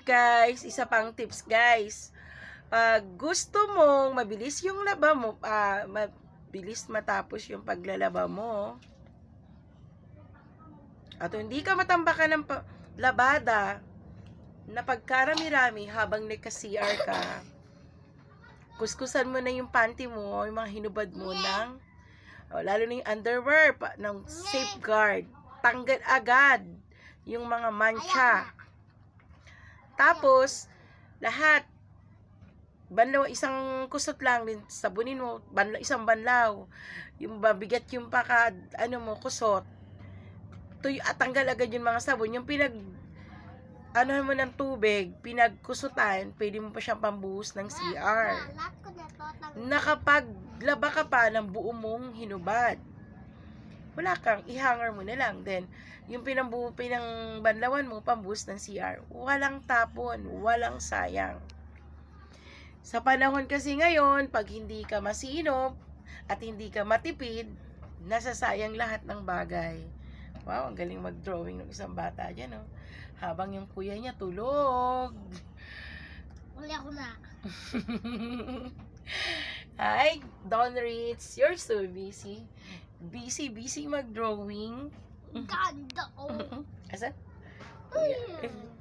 guys, isa pang tips guys. Pag gusto mong mabilis yung laba mo, mabilis matapos yung paglalaba mo, at hindi ka matambakan ng labada na pagkarami-rami habang nagka-CR ka, kuskusan mo na yung panty mo, yung mga hinubad mo ng, lalo na yung underwear, ng safeguard. Tanggal agad yung mga mancha. Tapos, lahat, banlaw, isang kusot lang, din sabunin mo, isang banlaw. Yung mabigat yung kusot. Tanggal agad yung mga sabon. Yung mo ng tubig, pinagkusutan, pwede mo pa siyang pambuhos ng CR. Nakapaglaba ka pa ng buo mong hinubad. Wala kang, i-hanger mo na lang. Then, yung pinangbanlawan mo, pambuhos ng CR. Walang tapon, walang sayang. Sa panahon kasi ngayon, pag hindi ka masinop at hindi ka matipid, nasasayang lahat ng bagay. Wow, ang galing mag-drawing ng isang bata dyan, no? Habang yung kuya niya tulog. Wala ko na. Hi, Don Ritz, you're so busy. Busy mag-drawing. Ganda ko. Asa? Ayun.